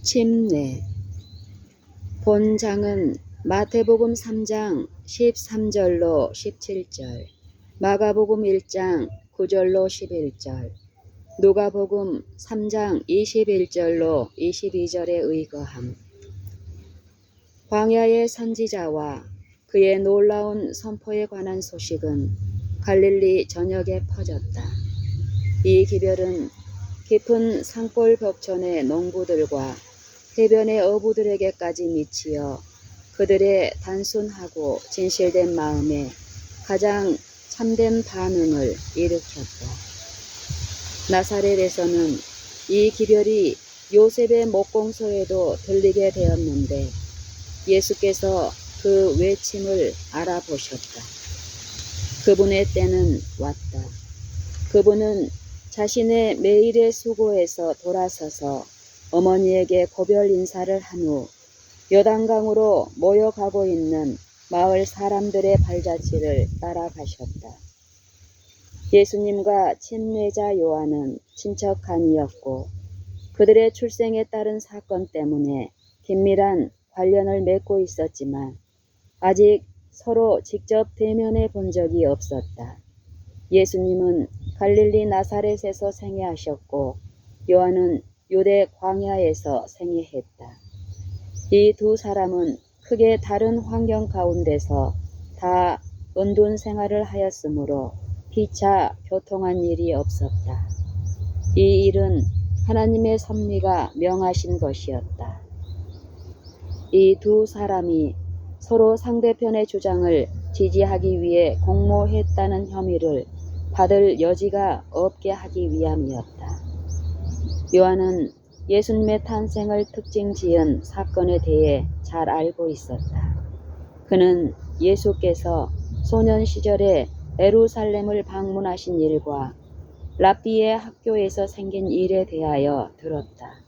침례. 본장은 마태복음 3장 13절로 17절, 마가복음 1장 9절로 11절, 누가복음 3장 21절로 22절에 의거함. 광야의 선지자와 그의 놀라운 선포에 관한 소식은 갈릴리 전역에 퍼졌다. 이 기별은 깊은 산골 벽촌의 농부들과 해변의 어부들에게까지 미치어 그들의 단순하고 진실된 마음에 가장 참된 반응을 일으켰다. 나사렛에서는 이 기별이 요셉의 목공소에도 들리게 되었는데 예수께서 그 외침을 알아보셨다. 그분의 때는 왔다. 그분은 자신의 매일의 수고에서 돌아서서 어머니에게 고별 인사를 한 후 요단강으로 모여가고 있는 마을 사람들의 발자취를 따라가셨다. 예수님과 침례자 요한은 친척간이었고 그들의 출생에 따른 사건 때문에 긴밀한 관련을 맺고 있었지만 아직 서로 직접 대면해 본 적이 없었다. 예수님은 갈릴리 나사렛에서 생애하셨고 요한은 유대 광야에서 생애했다. 이 두 사람은 크게 다른 환경 가운데서 다 은둔 생활을 하였으므로 피차 교통한 일이 없었다. 이 일은 하나님의 섭리가 명하신 것이었다. 이 두 사람이 서로 상대편의 주장을 지지하기 위해 공모했다는 혐의를 받을 여지가 없게 하기 위함이었다. 요한은 예수님의 탄생을 특징 지은 사건에 대해 잘 알고 있었다. 그는 예수께서 소년 시절에 예루살렘을 방문하신 일과 랍비의 학교에서 생긴 일에 대하여 들었다.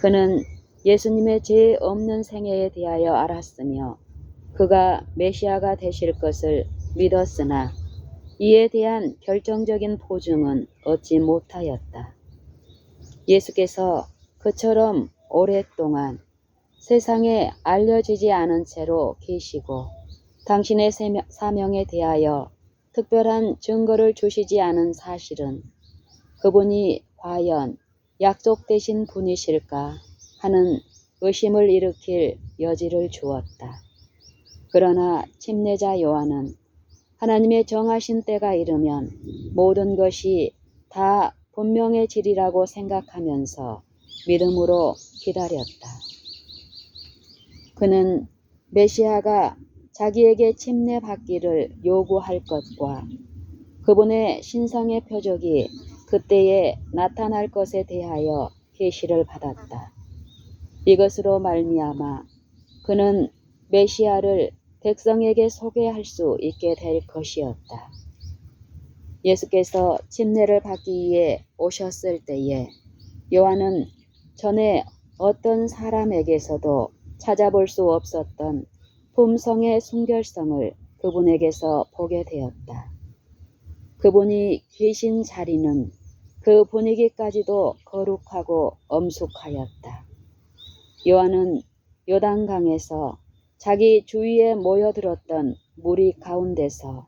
그는 예수님의 죄 없는 생애에 대하여 알았으며 그가 메시아가 되실 것을 믿었으나 이에 대한 결정적인 보증은 얻지 못하였다. 예수께서 그처럼 오랫동안 세상에 알려지지 않은 채로 계시고 당신의 사명에 대하여 특별한 증거를 주시지 않은 사실은 그분이 과연 약속되신 분이실까 하는 의심을 일으킬 여지를 주었다. 그러나 침례자 요한은 하나님의 정하신 때가 이르면 모든 것이 다 분명해지리라고 생각하면서 믿음으로 기다렸다. 그는 메시아가 자기에게 침례받기를 요구할 것과 그분의 신성의 표적이 그때에 나타날 것에 대하여 계시를 받았다. 이것으로 말미암아 그는 메시아를 백성에게 소개할 수 있게 될 것이었다. 예수께서 침례를 받기 위해 오셨을 때에 요한은 전에 어떤 사람에게서도 찾아볼 수 없었던 품성의 순결성을 그분에게서 보게 되었다. 그분이 계신 자리는 그 분위기까지도 거룩하고 엄숙하였다. 요한은 요단강에서 자기 주위에 모여들었던 무리 가운데서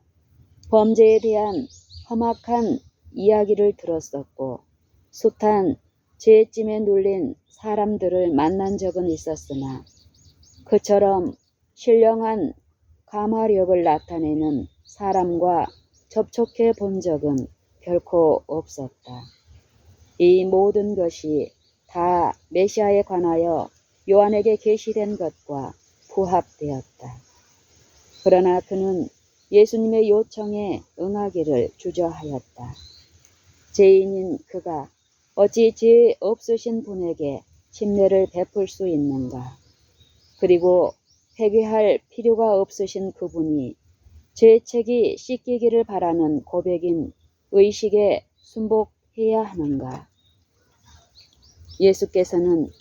범죄에 대한 험악한 이야기를 들었었고 숱한 죄짐에 눌린 사람들을 만난 적은 있었으나 그처럼 신령한 감화력을 나타내는 사람과 접촉해 본 적은 결코 없었다. 이 모든 것이 다 메시아에 관하여 요한에게 계시된 것과 부합되었다. 그러나 그는 예수님의 요청에 응하기를 주저하였다. 죄인인 그가 어찌 죄 없으신 분에게 침례를 베풀 수 있는가? 그리고 회개할 필요가 없으신 그분이 죄책이 씻기기를 바라는 고백인 의식에 순복해야 하는가? 예수께서는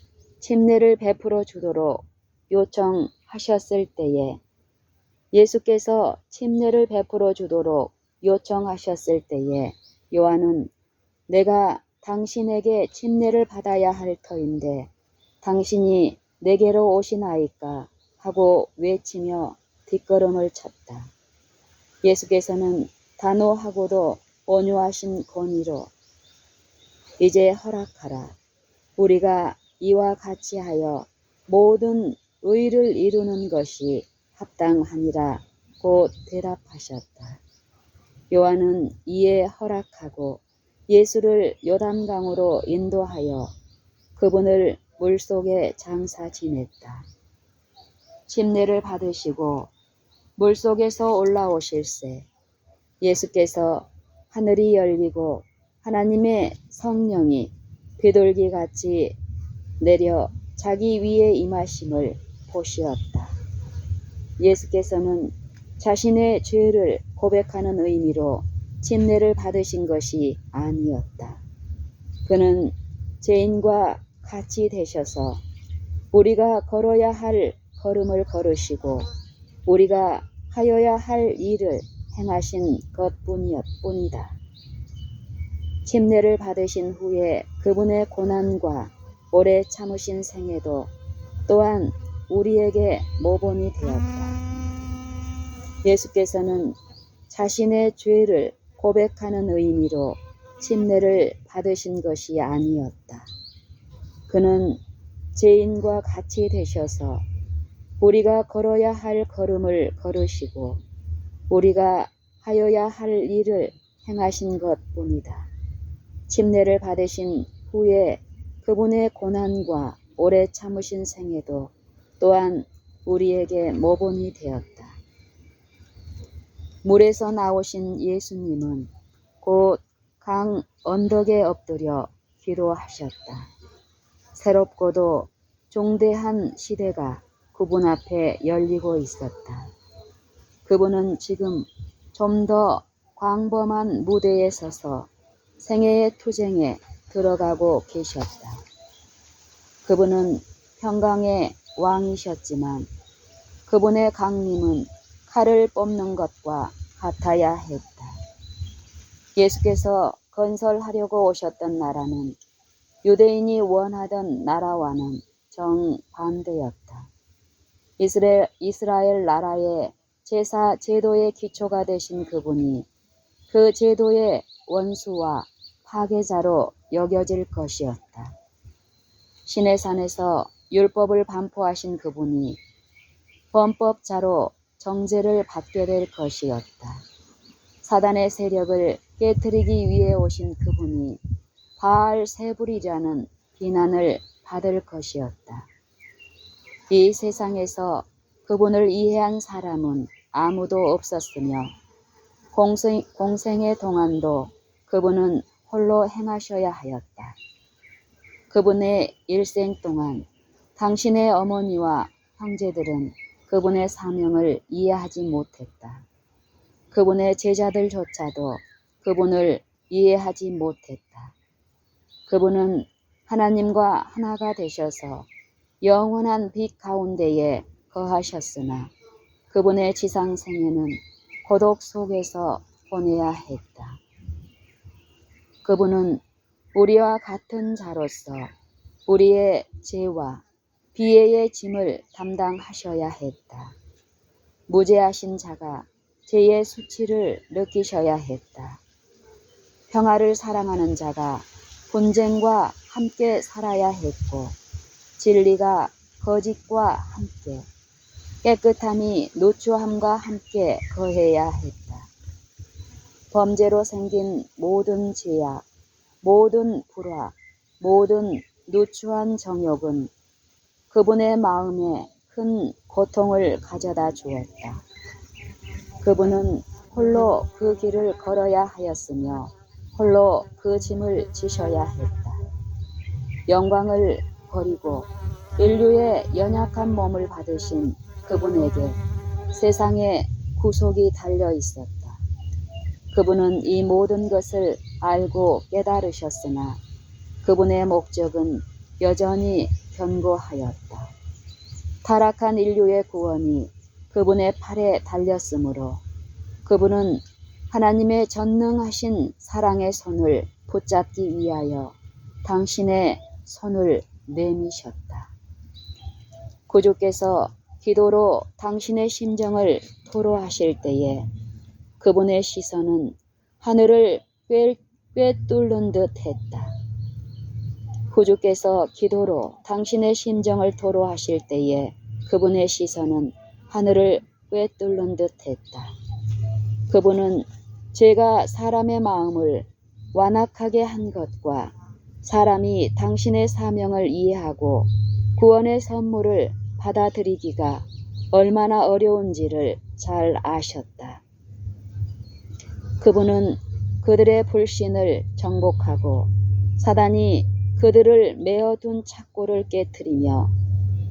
침례를 베풀어 주도록 요청하셨을 때에 요한은 내가 당신에게 침례를 받아야 할 터인데 당신이 내게로 오시나이까 하고 외치며 뒷걸음을 쳤다. 예수께서는 단호하고도 온유하신 권위로 이제 허락하라. 우리가 이와 같이 하여 모든 의를 이루는 것이 합당하니라 고 대답하셨다. 요한은 이에 허락하고 예수를 요단강으로 인도하여 그분을 물속에 장사 지냈다. 침례를 받으시고 물속에서 올라오실새 예수께서 하늘이 열리고 하나님의 성령이 비둘기같이 내려 자기 위에 임하심을 보시었다. 예수께서는 자신의 죄를 고백하는 의미로 침례를 받으신 것이 아니었다. 그는 죄인과 같이 되셔서 우리가 걸어야 할 걸음을 걸으시고 우리가 하여야 할 일을 행하신 것뿐이다. 침례를 받으신 후에 그분의 고난과 오래 참으신 생애도 또한 우리에게 모본이 되었다. 예수께서는 자신의 죄를 고백하는 의미로 침례를 받으신 것이 아니었다. 그는 죄인과 같이 되셔서 우리가 걸어야 할 걸음을 걸으시고 우리가 하여야 할 일을 행하신 것뿐이다. 침례를 받으신 후에 그분의 고난과 오래 참으신 생애도 또한 우리에게 모본이 되었다. 물에서 나오신 예수님은 곧 강 언덕에 엎드려 기도하셨다. 새롭고도 종대한 시대가 그분 앞에 열리고 있었다. 그분은 지금 좀 더 광범한 무대에 서서 생애의 투쟁에 들어가고 계셨다. 그분은 평강의 왕이셨지만 그분의 강림은 칼을 뽑는 것과 같아야 했다. 예수께서 건설하려고 오셨던 나라는 유대인이 원하던 나라와는 정반대였다. 이스라엘 나라의 제사 제도의 기초가 되신 그분이 그 제도의 원수와 파괴자로 여겨질 것이었다. 시내산에서 율법을 반포하신 그분이 범법자로 정죄를 받게 될 것이었다. 사단의 세력을 깨뜨리기 위해 오신 그분이 바알세불이라는 비난을 받을 것이었다. 이 세상에서 그분을 이해한 사람은 아무도 없었으며 공생의 동안도 그분은 홀로 행하셔야 하였다. 그분의 일생 동안 당신의 어머니와 형제들은 그분의 사명을 이해하지 못했다. 그분의 제자들조차도 그분을 이해하지 못했다. 그분은 하나님과 하나가 되셔서 영원한 빛 가운데에 거하셨으나 그분의 지상 생애는 고독 속에서 보내야 했다. 그분은 우리와 같은 자로서 우리의 죄와 비애의 짐을 담당하셔야 했다. 무죄하신 자가 죄의 수치를 느끼셔야 했다. 평화를 사랑하는 자가 분쟁과 함께 살아야 했고 진리가 거짓과 함께 깨끗함이 누추함과 함께 거해야 했다. 범죄로 생긴 모든 죄악, 모든 불화, 모든 누추한 정욕은 그분의 마음에 큰 고통을 가져다 주었다. 그분은 홀로 그 길을 걸어야 하였으며 홀로 그 짐을 지셔야 했다. 영광을 버리고 인류의 연약한 몸을 받으신 그분에게 세상의 구속이 달려 있었다. 그분은 이 모든 것을 알고 깨달으셨으나 그분의 목적은 여전히 견고하였다. 타락한 인류의 구원이 그분의 팔에 달렸으므로 그분은 하나님의 전능하신 사랑의 손을 붙잡기 위하여 당신의 손을 내미셨다. 구주께서 기도로 당신의 심정을 토로하실 때에 그분의 시선은 하늘을 꿰뚫는 듯 했다. 구주께서 기도로 당신의 심정을 토로하실 때에 그분의 시선은 하늘을 꿰뚫는 듯 했다. 그분은 제가 사람의 마음을 완악하게 한 것과 사람이 당신의 사명을 이해하고 구원의 선물을 받아들이기가 얼마나 어려운지를 잘 아셨다. 그분은 그들의 불신을 정복하고 사단이 그들을 메어둔 착고를 깨트리며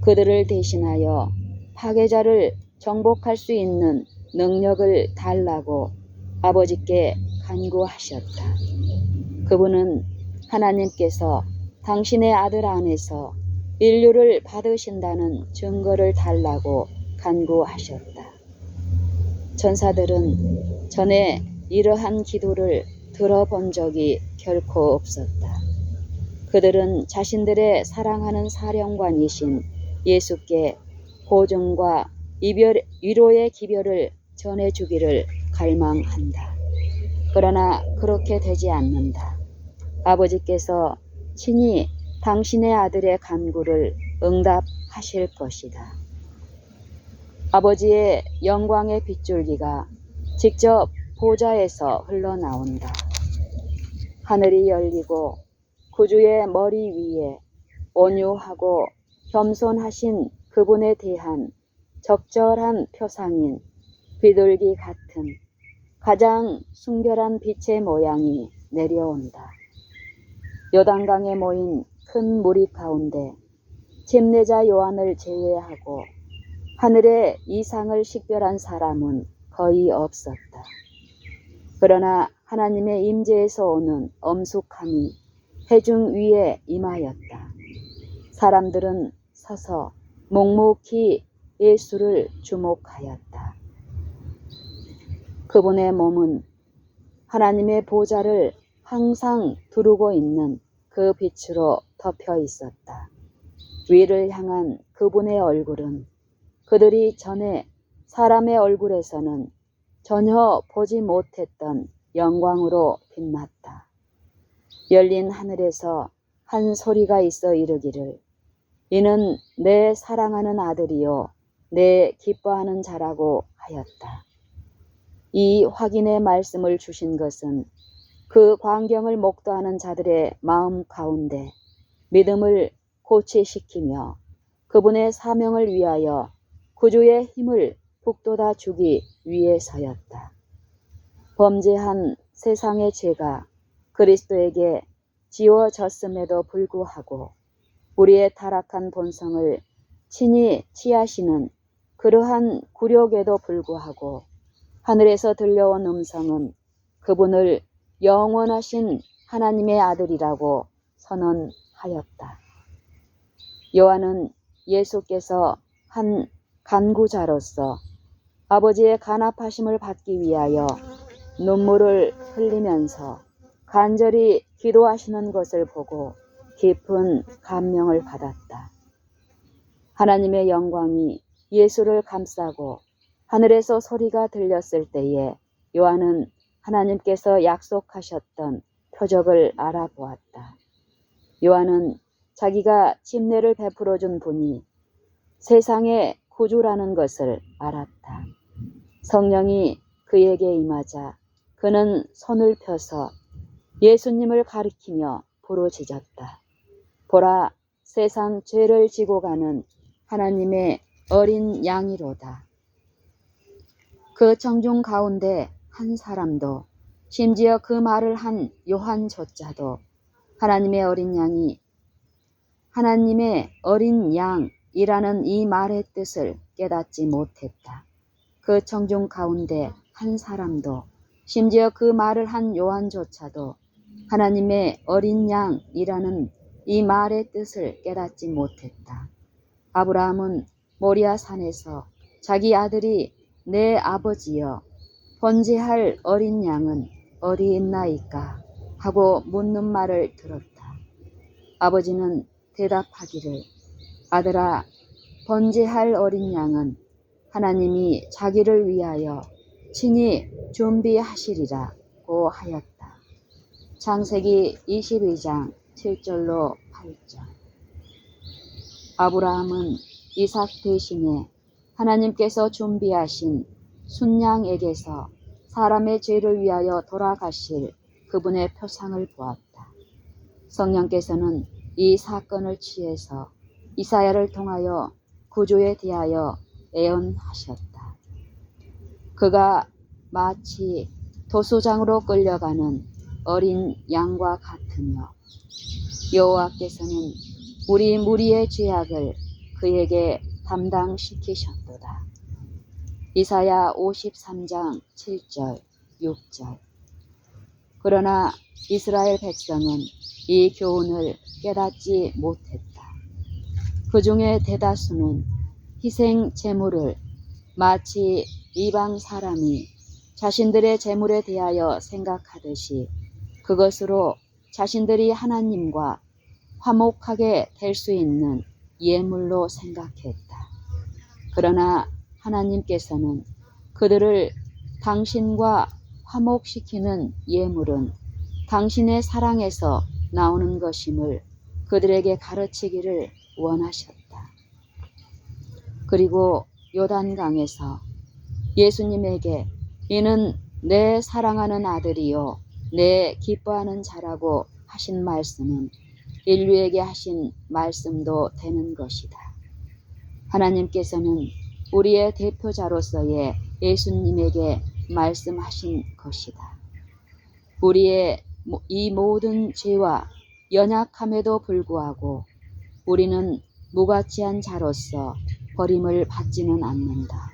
그들을 대신하여 파괴자를 정복할 수 있는 능력을 달라고 아버지께 간구하셨다. 그분은 하나님께서 당신의 아들 안에서 인류를 받으신다는 증거를 달라고 간구하셨다. 전사들은 전에 이러한 기도를 들어본 적이 결코 없었다. 그들은 자신들의 사랑하는 사령관이신 예수께 보증과 위로의 기별을 전해주기를 갈망한다. 그러나 그렇게 되지 않는다. 아버지께서 친히 당신의 아들의 간구를 응답하실 것이다. 아버지의 영광의 빗줄기가 직접 보좌에서 흘러나온다. 하늘이 열리고 구주의 머리 위에 온유하고 겸손하신 그분에 대한 적절한 표상인 비둘기 같은 가장 순결한 빛의 모양이 내려온다. 요단강에 모인 큰 무리 가운데 침례자 요한을 제외하고 하늘의 이상을 식별한 사람은 거의 없었다. 그러나 하나님의 임재에서 오는 엄숙함이 회중 위에 임하였다. 사람들은 서서 묵묵히 예수를 주목하였다. 그분의 몸은 하나님의 보좌를 항상 두르고 있는 그 빛으로 덮여 있었다. 위를 향한 그분의 얼굴은 그들이 전에 사람의 얼굴에서는 전혀 보지 못했던 영광으로 빛났다. 열린 하늘에서 한 소리가 있어 이르기를 이는 내 사랑하는 아들이요 내 기뻐하는 자라고 하였다. 이 확인의 말씀을 주신 것은 그 광경을 목도하는 자들의 마음 가운데 믿음을 고취시키며 그분의 사명을 위하여 구주의 힘을 북돋아 주기 위해서였다. 범죄한 세상의 죄가 그리스도에게 지워졌음에도 불구하고 우리의 타락한 본성을 친히 취하시는 그러한 굴욕에도 불구하고 하늘에서 들려온 음성은 그분을 영원하신 하나님의 아들이라고 선언하였다. 요한은 예수께서 한 간구자로서 아버지의 간합하심을 받기 위하여 눈물을 흘리면서 간절히 기도하시는 것을 보고 깊은 감명을 받았다. 하나님의 영광이 예수를 감싸고 하늘에서 소리가 들렸을 때에 요한은 하나님께서 약속하셨던 표적을 알아보았다. 요한은 자기가 침례를 베풀어 준 분이 세상의 구주라는 것을 알았다. 성령이 그에게 임하자 그는 손을 펴서 예수님을 가리키며 부르짖었다. 보라, 세상 죄를 지고 가는 하나님의 어린 양이로다. 그 청중 가운데 한 사람도 심지어 그 말을 한 요한조차도 하나님의 어린 양이 하나님의 어린 양이라는 이 말의 뜻을 깨닫지 못했다. 그 청중 가운데 한 사람도 심지어 그 말을 한 요한조차도 하나님의 어린 양이라는 이 말의 뜻을 깨닫지 못했다. 아브라함은 모리아 산에서 자기 아들이 내 아버지여 번제할 어린 양은 어디 있나이까 하고 묻는 말을 들었다. 아버지는 대답하기를 아들아 번제할 어린 양은 하나님이 자기를 위하여 친히 준비하시리라고 하였다. 창세기 22장 7절로 8절. 아브라함은 이삭 대신에 하나님께서 준비하신 순양에게서 사람의 죄를 위하여 돌아가실 그분의 표상을 보았다. 성령께서는 이 사건을 취해서 이사야를 통하여 구주에 대하여 예언하셨다. 그가 마치 도수장으로 끌려가는 어린 양과 같으며 여호와께서는 우리 무리의 죄악을 그에게 담당시키셨도다. 이사야 53장 7절 6절. 그러나 이스라엘 백성은 이 교훈을 깨닫지 못했다. 그 중에 대다수는 희생 제물을 마치 이방 사람이 자신들의 제물에 대하여 생각하듯이 그것으로 자신들이 하나님과 화목하게 될 수 있는 예물로 생각했다. 그러나 하나님께서는 그들을 당신과 화목시키는 예물은 당신의 사랑에서 나오는 것임을 그들에게 가르치기를 원하셨다. 그리고 요단강에서 예수님에게 이는 내 사랑하는 아들이요 내 기뻐하는 자라고 하신 말씀은 인류에게 하신 말씀도 되는 것이다. 하나님께서는 우리의 대표자로서의 예수님에게 말씀하신 것이다. 우리의 이 모든 죄와 연약함에도 불구하고 우리는 무가치한 자로서 버림을 받지는 않는다.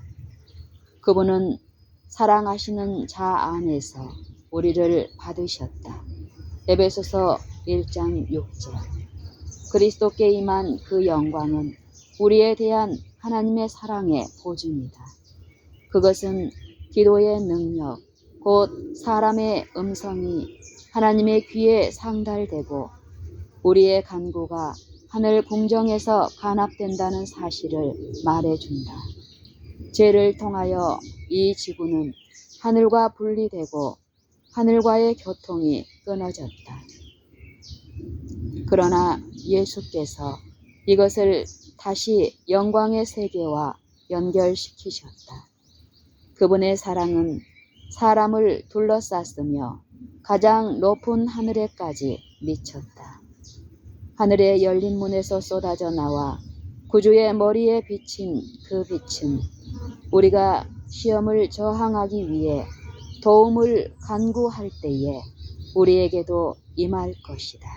그분은 사랑하시는 자 안에서 우리를 받으셨다. 에베소서 1장 6절. 그리스도께 임한 그 영광은 우리에 대한 하나님의 사랑의 보증이다. 그것은 기도의 능력, 곧 사람의 음성이 하나님의 귀에 상달되고 우리의 간구가 하늘 궁정에서 간합된다는 사실을 말해준다. 죄를 통하여 이 지구는 하늘과 분리되고 하늘과의 교통이 끊어졌다. 그러나 예수께서 이것을 다시 영광의 세계와 연결시키셨다. 그분의 사랑은 사람을 둘러쌌으며 가장 높은 하늘에까지 미쳤다. 하늘의 열린 문에서 쏟아져 나와 구주의 머리에 비친 그 빛은 우리가 시험을 저항하기 위해 도움을 간구할 때에 우리에게도 임할 것이다.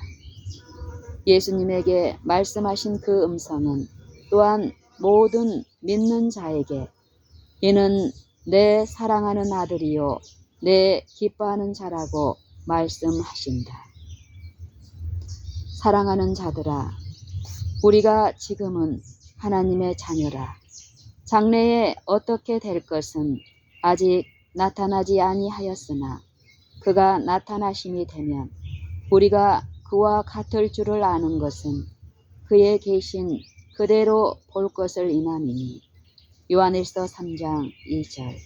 예수님에게 말씀하신 그 음성은 또한 모든 믿는 자에게 이는 내 사랑하는 아들이요 내 기뻐하는 자라고 말씀하신다. 사랑하는 자들아, 우리가 지금은 하나님의 자녀라. 장래에 어떻게 될 것은 아직 나타나지 아니하였으나 그가 나타나심이 되면 우리가 그와 같을 줄을 아는 것은 그의 계신 그대로 볼 것을 인함이니. 요한일서 3장 2절.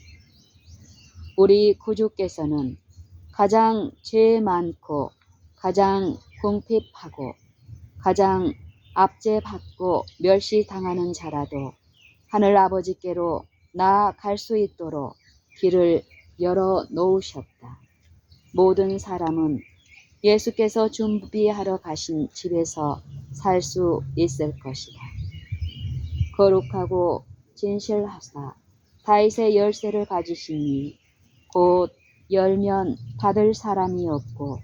우리 구주께서는 가장 죄 많고 가장 궁핍하고 가장 압제받고 멸시당하는 자라도 하늘 아버지께로 나아갈 수 있도록 길을 열어 놓으셨다. 모든 사람은 예수께서 준비하러 가신 집에서 살 수 있을 것이다. 거룩하고 진실하사 다윗의 열쇠를 가지시니 곧 열면 닫을 사람이 없고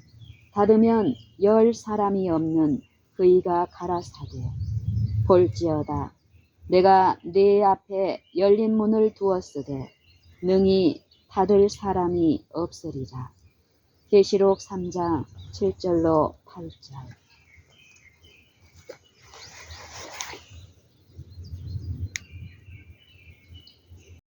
닫으면 열 사람이 없는 그이가 가라사대 볼지어다 내가 네 앞에 열린 문을 두었으되 능히 닫을 사람이 없으리라. 계시록 3장 7절로 8절.